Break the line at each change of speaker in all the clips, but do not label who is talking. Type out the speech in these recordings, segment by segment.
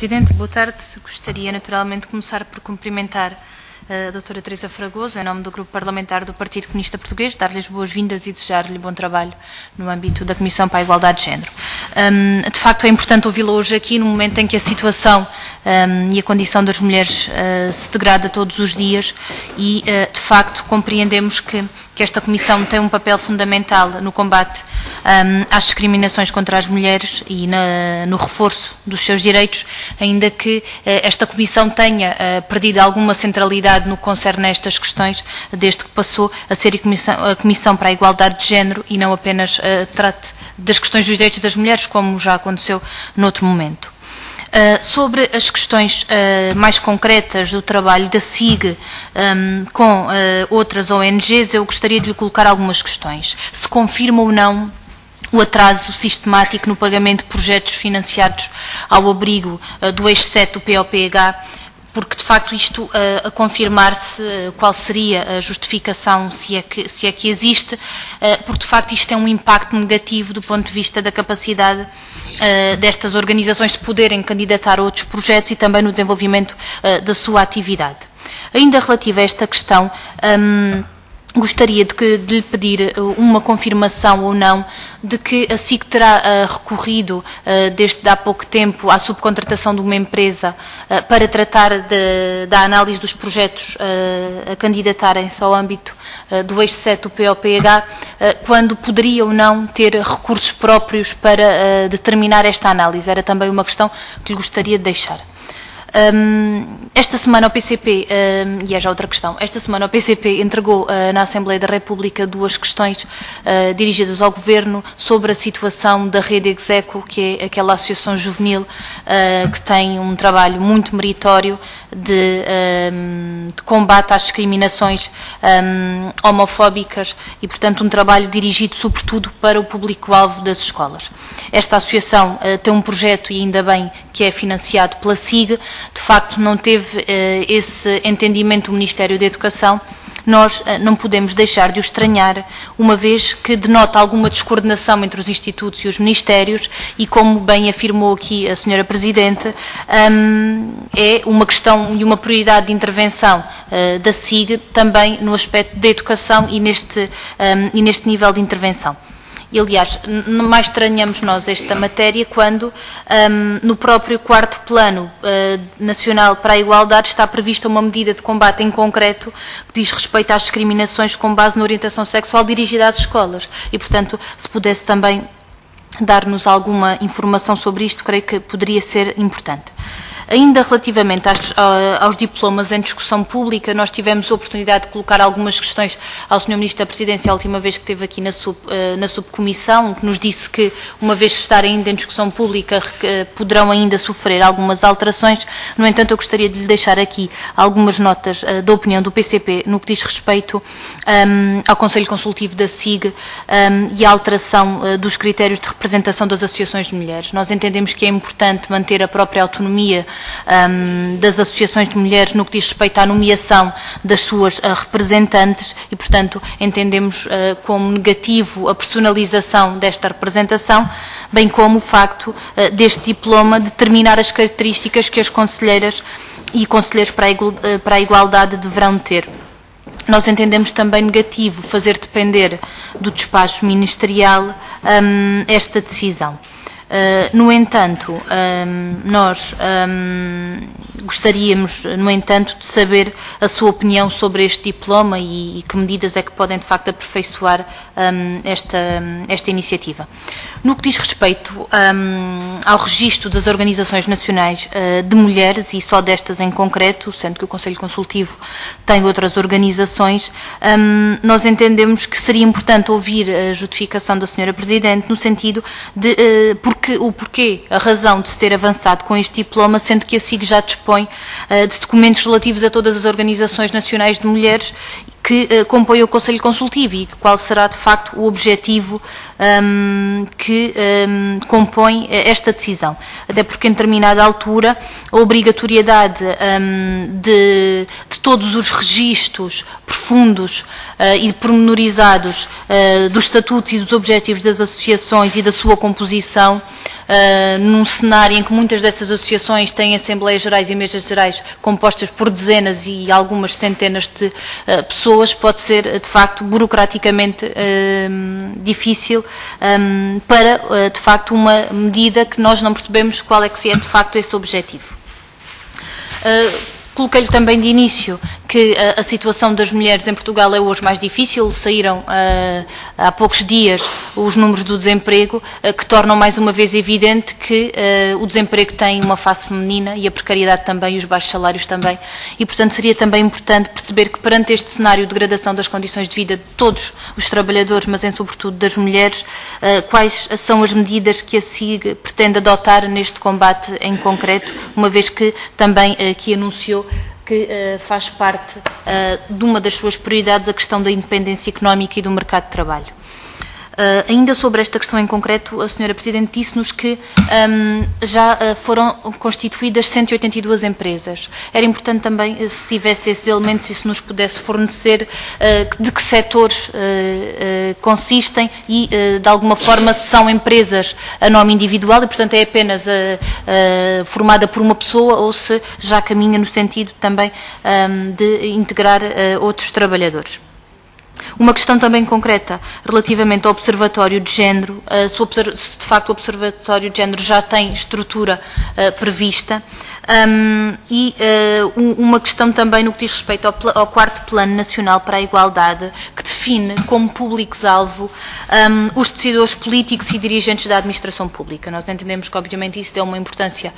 Presidente, boa tarde. Gostaria naturalmente de começar por cumprimentar a doutora Teresa Fragoso, em nome do Grupo Parlamentar do Partido Comunista Português, dar-lhe as boas-vindas e desejar-lhe bom trabalho no âmbito da Comissão para a Igualdade de Género. De facto, é importante ouvi-la hoje aqui, no momento em que a situação e a condição das mulheres se degrada todos os dias e, de facto, compreendemos que esta Comissão tem um papel fundamental no combate às discriminações contra as mulheres e no reforço dos seus direitos, ainda que esta Comissão tenha perdido alguma centralidade no que concerne a estas questões, desde que passou a ser a Comissão para a Igualdade de Género e não apenas trate das questões dos direitos das mulheres, como já aconteceu noutro momento. Sobre as questões mais concretas do trabalho da SIG com outras ONGs, eu gostaria de lhe colocar algumas questões. Se confirma ou não o atraso sistemático no pagamento de projetos financiados ao abrigo do eixo 7 do POPH, porque de facto isto a confirmar-se qual seria a justificação, se é que existe, porque de facto isto tem um impacto negativo do ponto de vista da capacidade destas organizações de poderem candidatar a outros projetos e também no desenvolvimento da sua atividade. Ainda relativa a esta questão, gostaria de lhe pedir uma confirmação ou não de que a SIG terá recorrido desde há pouco tempo à subcontratação de uma empresa para tratar da análise dos projetos a candidatarem-se ao âmbito do eixo 7 do POPH, quando poderia ou não ter recursos próprios para determinar esta análise. Era também uma questão que lhe gostaria de deixar. Esta semana o PCP, e é já outra questão, esta semana o PCP entregou na Assembleia da República duas questões dirigidas ao Governo sobre a situação da Rede Execo, que é aquela associação juvenil que tem um trabalho muito meritório de combate às discriminações homofóbicas e, portanto, um trabalho dirigido sobretudo para o público-alvo das escolas. Esta associação tem um projeto, e ainda bem, que é financiado pela SIG. De facto, não teve esse entendimento do Ministério da Educação. Nós não podemos deixar de o estranhar, uma vez que denota alguma descoordenação entre os institutos e os ministérios e, como bem afirmou aqui a Sra. Presidente, é uma questão e uma prioridade de intervenção da SIG também no aspecto da educação e neste nível de intervenção. E, aliás, mais estranhamos nós esta matéria quando no próprio 4º Plano Nacional para a Igualdade está prevista uma medida de combate em concreto que diz respeito às discriminações com base na orientação sexual dirigida às escolas. E, portanto, se pudesse também dar-nos alguma informação sobre isto, creio que poderia ser importante. Ainda relativamente aos diplomas em discussão pública, nós tivemos a oportunidade de colocar algumas questões ao Sr. Ministro da Presidência a última vez que esteve aqui na subcomissão, que nos disse que, uma vez que estar ainda em discussão pública, poderão ainda sofrer algumas alterações. No entanto, eu gostaria de lhe deixar aqui algumas notas da opinião do PCP no que diz respeito ao Conselho Consultivo da SIG e à alteração dos critérios de representação das associações de mulheres. Nós entendemos que é importante manter a própria autonomia das associações de mulheres no que diz respeito à nomeação das suas representantes e, portanto, entendemos como negativo a personalização desta representação, bem como o facto deste diploma determinar as características que as conselheiras e conselheiros para a igualdade deverão ter. Nós entendemos também negativo fazer depender do despacho ministerial esta decisão. No entanto, nós gostaríamos, no entanto, de saber a sua opinião sobre este diploma e que medidas é que podem, de facto, aperfeiçoar esta iniciativa. No que diz respeito ao registro das organizações nacionais de mulheres, e só destas em concreto, sendo que o Conselho Consultivo tem outras organizações, nós entendemos que seria importante ouvir a justificação da Sra. Presidente no sentido de a razão de se ter avançado com este diploma, sendo que a SIG já dispõe de documentos relativos a todas as organizações nacionais de mulheres que compõem o Conselho Consultivo e qual será, de facto, o objetivo que compõe esta decisão. Até porque, em determinada altura, a obrigatoriedade de todos os registros profundos e pormenorizados dos estatutos e dos objetivos das associações e da sua composição num cenário em que muitas dessas associações têm assembleias gerais e mesas gerais compostas por dezenas e algumas centenas de pessoas, pode ser, de facto, burocraticamente difícil para, de facto, uma medida que nós não percebemos qual é que é, de facto, esse objetivo. Coloquei-lhe também de início que a situação das mulheres em Portugal é hoje mais difícil. Saíram há poucos dias os números do desemprego, que tornam mais uma vez evidente que o desemprego tem uma face feminina e a precariedade também e os baixos salários também. E, portanto, seria também importante perceber que perante este cenário de degradação das condições de vida de todos os trabalhadores, mas em sobretudo das mulheres, quais são as medidas que a SIG pretende adotar neste combate em concreto, uma vez que também aqui anunciou que faz parte de uma das suas prioridades a questão da independência económica e do mercado de trabalho. Ainda sobre esta questão em concreto, a Sra. Presidente disse-nos que já foram constituídas 182 empresas. Era importante também, se tivesse esses elementos, e se nos pudesse fornecer de que setores consistem e, de alguma forma, se são empresas a nome individual e, portanto, é apenas formada por uma pessoa ou se já caminha no sentido também de integrar outros trabalhadores. Uma questão também concreta relativamente ao Observatório de Género, se de facto o Observatório de Género já tem estrutura prevista, e uma questão também no que diz respeito ao 4º Plano Nacional para a Igualdade, que define como públicos-alvo os decisores políticos e dirigentes da administração pública. Nós entendemos que, obviamente, isso tem uma importância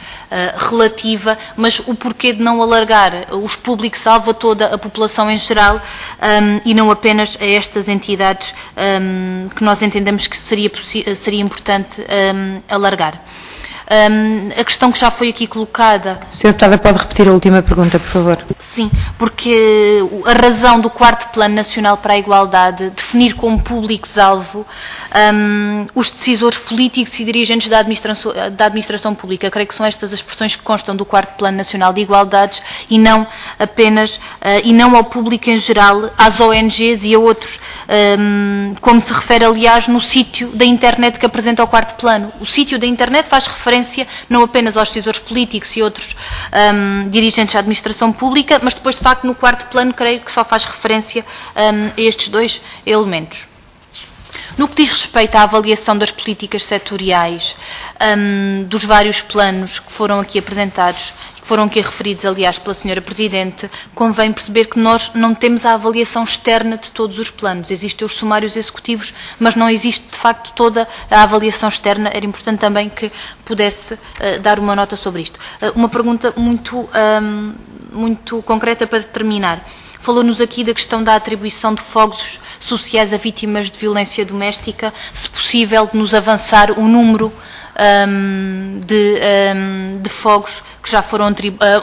relativa, mas o porquê de não alargar os públicos-alvo a toda a população em geral e não apenas a estas entidades que nós entendemos que seria importante alargar. A questão que já foi aqui colocada...
Sra. Deputada, pode repetir a última pergunta, por favor?
Sim, porque a razão do 4º Plano Nacional para a Igualdade definir como públicos-alvo os decisores políticos e dirigentes da administração pública. Creio que são estas as expressões que constam do 4º Plano Nacional de Igualdades e não apenas, e não ao público em geral, às ONGs e a outros, como se refere, aliás, no sítio da internet que apresenta o 4º Plano. O sítio da internet faz referência não apenas aos decisores políticos e outros dirigentes da administração pública, mas depois, de facto, no 4º Plano, creio que só faz referência a estes dois elementos. No que diz respeito à avaliação das políticas setoriais dos vários planos que foram aqui apresentados, que foram aqui referidos, aliás, pela Sra. Presidente, convém perceber que nós não temos a avaliação externa de todos os planos. Existem os sumários executivos, mas não existe, de facto, toda a avaliação externa. Era importante também que pudesse dar uma nota sobre isto. Uma pergunta muito concreta para terminar. Falou-nos aqui da questão da atribuição de fogos sociais a vítimas de violência doméstica, se possível, de nos avançar o número de fogos que já foram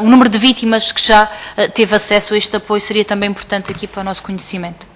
o número de vítimas que já teve acesso a este apoio seria também importante aqui para o nosso conhecimento.